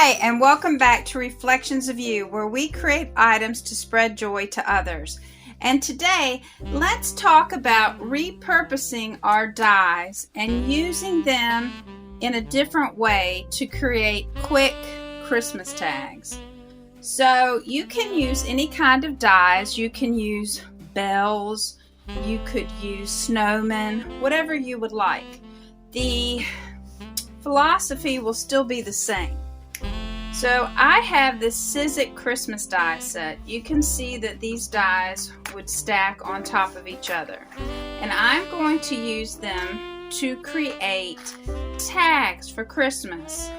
Hi, and welcome back to Reflections of You, where we create items to spread joy to others. And today, let's talk about repurposing our dies and using them in a different way to create quick Christmas tags. So you can use any kind of dies. You can use bells, you could use snowmen, whatever you would like. The philosophy will still be the same. So I have this Sizzix Christmas die set. You can see that these dies would stack on top of each other. And I'm going to use them to create tags for Christmas.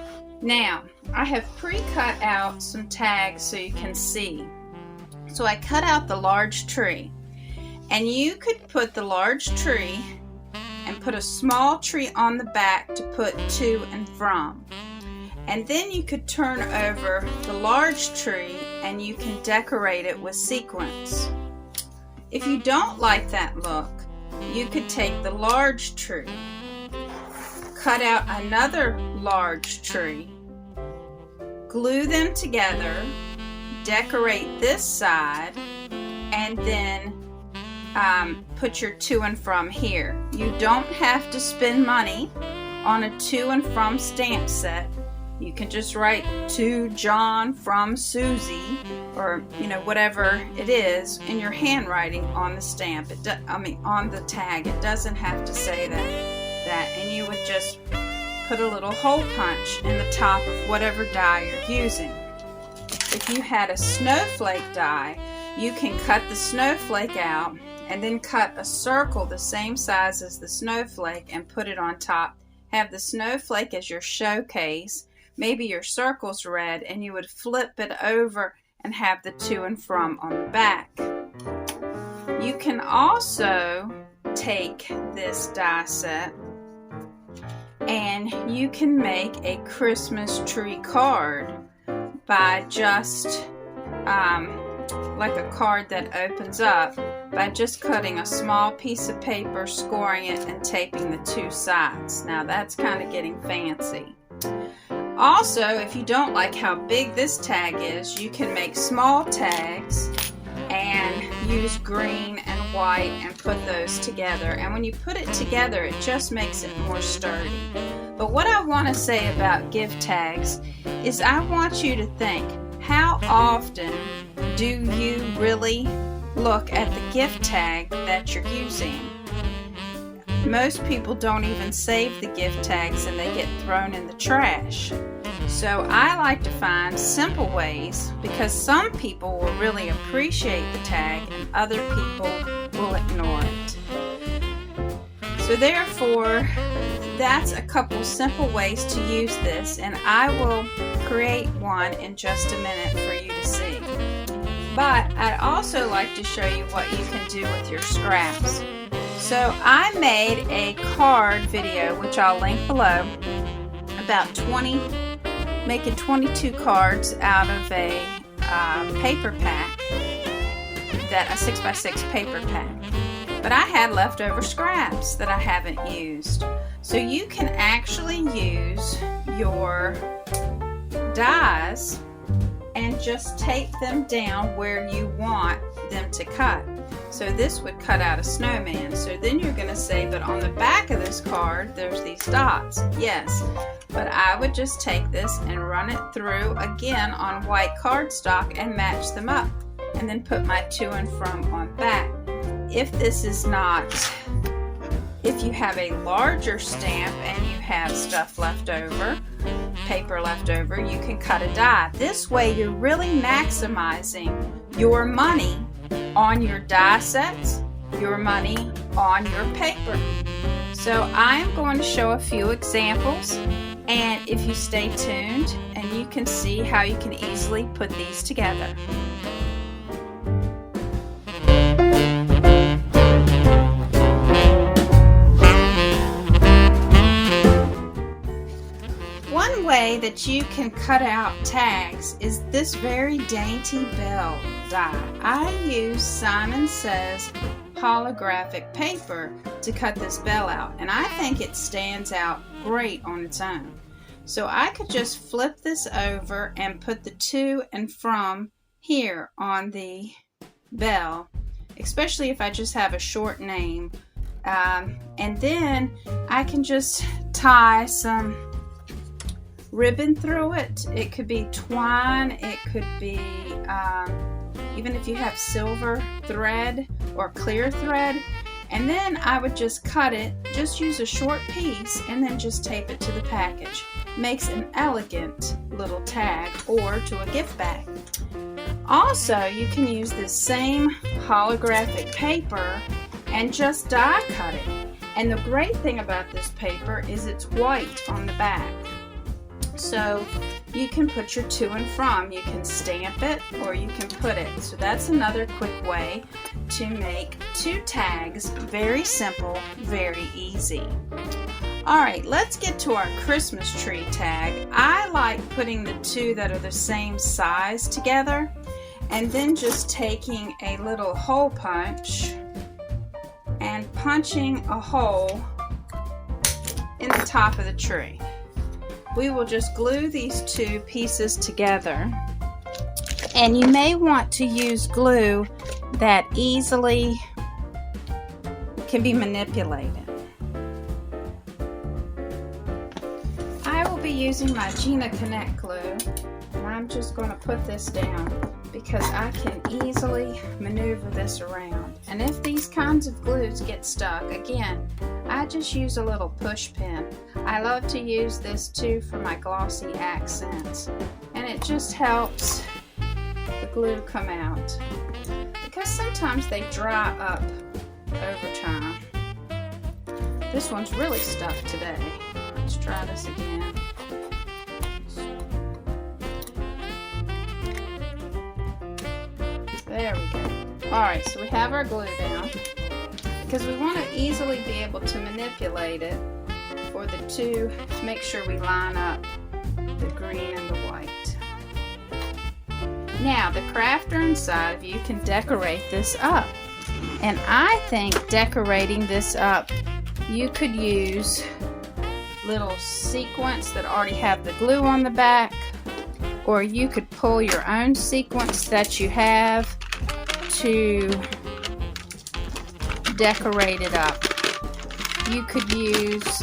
Now, I have pre-cut out some tags so you can see. So I cut out the large tree. And you could put the large tree and put a small tree on the back to put to and from. And then you could turn over the large tree and you can decorate it with sequins. If you don't like that look, you could take the large tree, cut out another large tree, glue them together, decorate this side, and then put your to and from here. You don't have to spend money on a to and from stamp set. You can just write to John from Susie, or whatever it is in your handwriting on the stamp. On the tag. It doesn't have to say that. And you would just put a little hole punch in the top of whatever die you're using. If you had a snowflake die, you can cut the snowflake out and then cut a circle the same size as the snowflake and put it on top. Have the snowflake as your showcase. Maybe your circle's red, and you would flip it over and have the to and from on the back. You can also take this die set and you can make a Christmas tree card by just like a card that opens up, by just cutting a small piece of paper, scoring it, and taping the two sides. Now that's kind of getting fancy. Also, if you don't like how big this tag is, you can make small tags and use green and white and put those together. And when you put it together, it just makes it more sturdy. But what I want to say about gift tags is I want you to think, how often do you really look at the gift tag that you're using? Most people don't even save the gift tags and they get thrown in the trash. So I like to find simple ways, because some people will really appreciate the tag and other people will ignore it. So therefore, that's a couple simple ways to use this, and I will create one in just a minute for you to see. But I'd also like to show you what you can do with your scraps. So I made a card video, which I'll link below, about making 22 cards out of a paper pack, a 6x6 paper pack. But I had leftover scraps that I haven't used. So you can actually use your dies and just tape them down where you want them to cut. So this would cut out a snowman. So then you're going to say, but on the back of this card, there's these dots. Yes, but I would just take this and run it through again on white cardstock and match them up. And then put my to and from on back. If you have a larger stamp and you have stuff left over, paper left over, you can cut a die. This way you're really maximizing your money on your die sets, your money on your paper. So I'm going to show a few examples, and if you stay tuned, and you can see how you can easily put these together. One way that you can cut out tags is this very dainty bell die. I use Simon Says holographic paper to cut this bell out, and I think it stands out great on its own. So I could just flip this over and put the to and from here on the bell, especially if I just have a short name. And then I can just tie some ribbon through it. It could be twine, it could be even if you have silver thread or clear thread. And then I would just cut it, just use a short piece, and then just tape it to the package. Makes an elegant little tag or to a gift bag. Also, you can use this same holographic paper and just die cut it. And the great thing about this paper is it's white on the back. So you can put your to and from. You can stamp it or you can put it. So that's another quick way to make 2 tags. Very simple, very easy. Alright, let's get to our Christmas tree tag. I like putting the 2 that are the same size together and then just taking a little hole punch and punching a hole in the top of the tree. We will just glue these 2 pieces together, and you may want to use glue that easily can be manipulated. I will be using my Gina Connect glue, and I'm just going to put this down because I can easily maneuver this around. And if these kinds of glues get stuck, again, I just use a little push pin. I love to use this too for my glossy accents, and it just helps the glue come out because sometimes they dry up over time. This one's really stuck today. Let's try this again. There we go. Alright, so we have our glue down because we want to easily be able to manipulate it for the 2 to make sure we line up the green and the white. Now the crafter inside of you can decorate this up, and I think decorating this up you could use little sequins that already have the glue on the back, or you could pull your own sequins that you have to decorate it up. You could use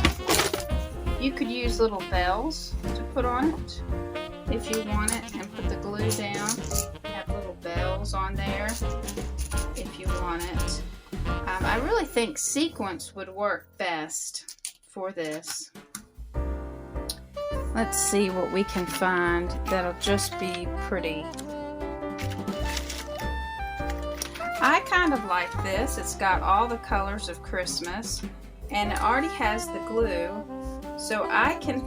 little bells to put on it if you want it, and put the glue down. Have little bells on there if you want it. I really think sequins would work best for this. Let's see what we can find that'll just be pretty. I kind of like this. It's got all the colors of Christmas and it already has the glue, so I can,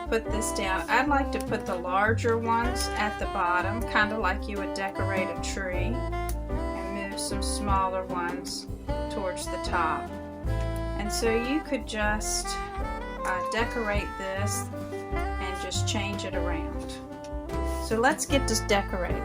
put this down. I'd like to put the larger ones at the bottom, kind of like you would decorate a tree, and move some smaller ones towards the top. And so you could just decorate this and just change it around. So let's get this decorated.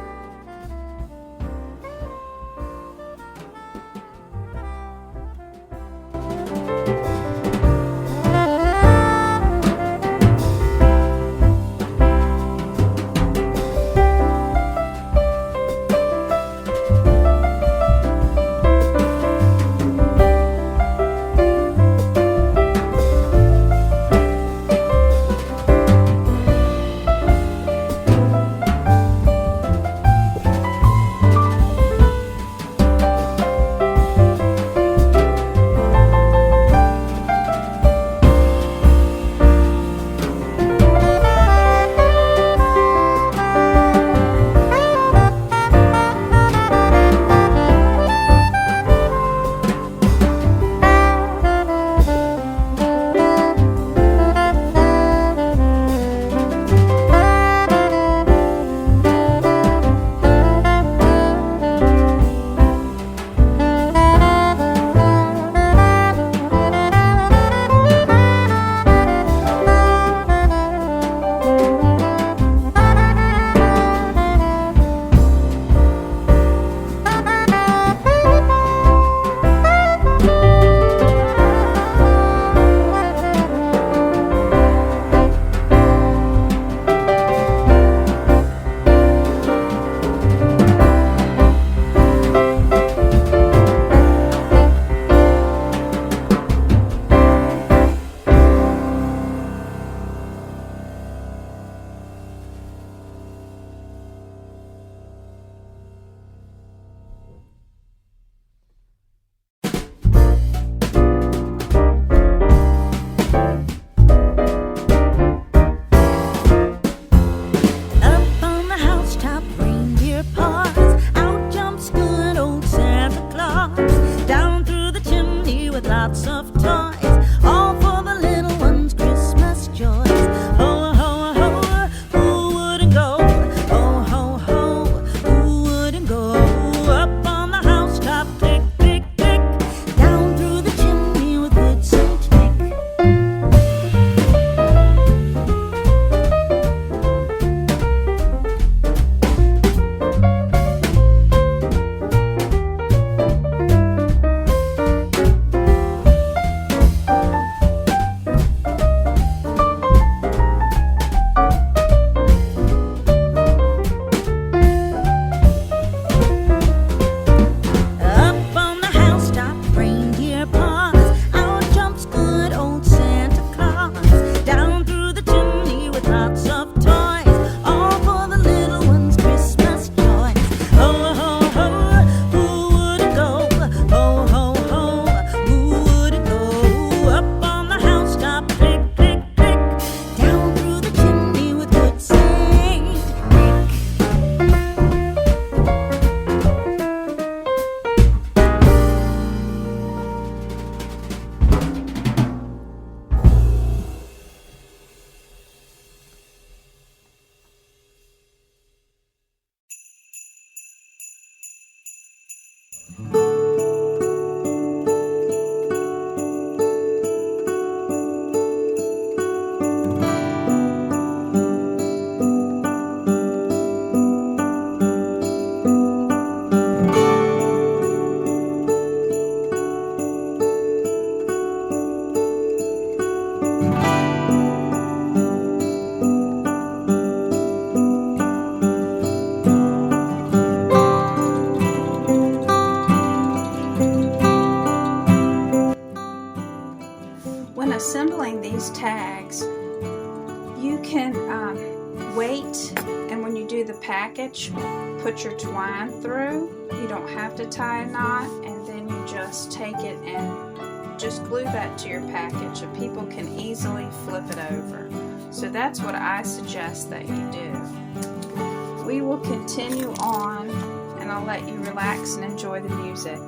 Wait, and when you do the package, put your twine through. You don't have to tie a knot, and then you just take it and just glue that to your package, and people can easily flip it over. So that's what I suggest that you do. We will continue on, and I'll let you relax and enjoy the music.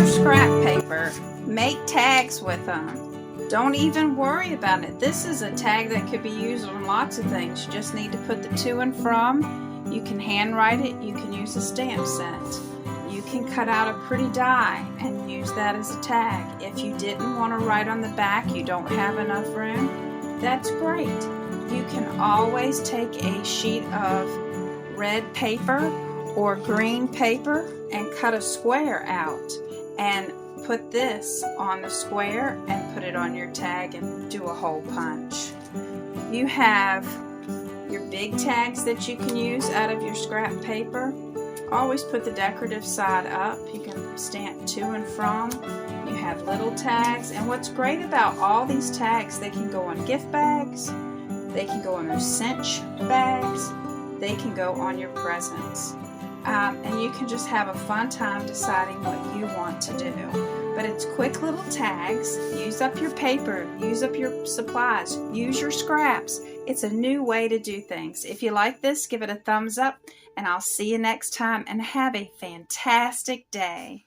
Scrap paper, make tags with them. Don't even worry about it. This is a tag that could be used on lots of things. You just need to put the to and from. You can handwrite it. You can use a stamp set. You can cut out a pretty die and use that as a tag. If you didn't want to write on the back, you don't have enough room, that's great. You can always take a sheet of red paper or green paper and cut a square out and put this on the square and put it on your tag and do a hole punch. You have your big tags that you can use out of your scrap paper. Always put the decorative side up. You can stamp to and from. You have little tags, and what's great about all these tags, they can go on gift bags, they can go on those cinch bags, they can go on your presents. And you can just have a fun time deciding what you want to do. But it's quick little tags. Use up your paper, use up your supplies, use your scraps. It's a new way to do things. If you like this, give it a thumbs up, and I'll see you next time, and have a fantastic day.